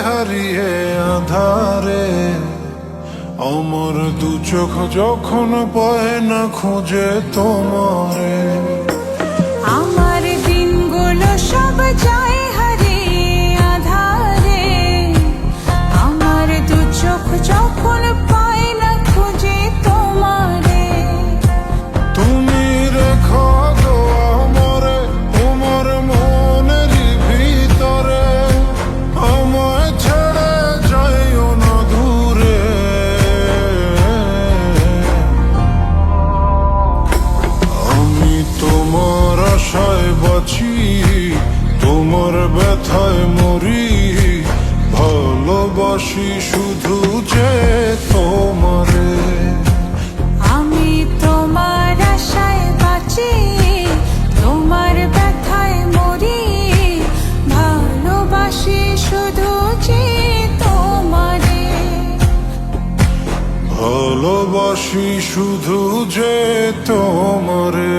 হারিয়ে আধারে, আমার দু চোখ যখন পায় না খুঁজে তোমারে। আমার দিনগুলো সব যায় হারিয়ে আধারে, আমার দু চোখ যখন পায় না খুঁজে তোমারে। তুমি রেখো গো আমারে তোমার মনের ভিতরে, আমায় ছেড়ে যাইও না দূরে। আমি তোমার আশায় বাঁচি, তোমার ব্যথায় মরি, ভালোবাসি শুধু যে তোমারে। আমি তোমার আশায় বাঁচি, তোমার ব্যথায় মরি, ভালোবাসি শুধু যে তোমারে। ভালোবাসি শুধু যে তোমারে।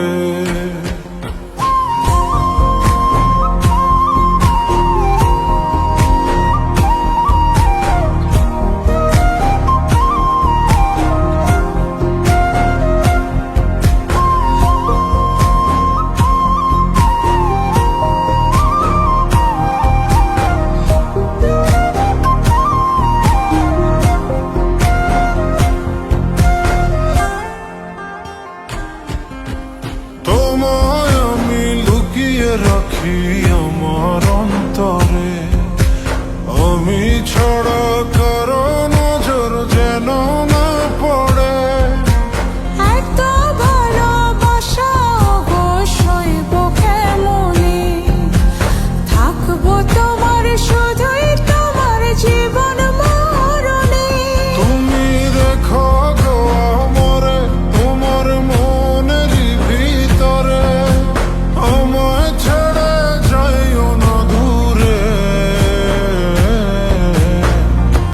তোমায় আমি লুকিয়ে রাখি আমার অন্তরে, আমি ছাড়া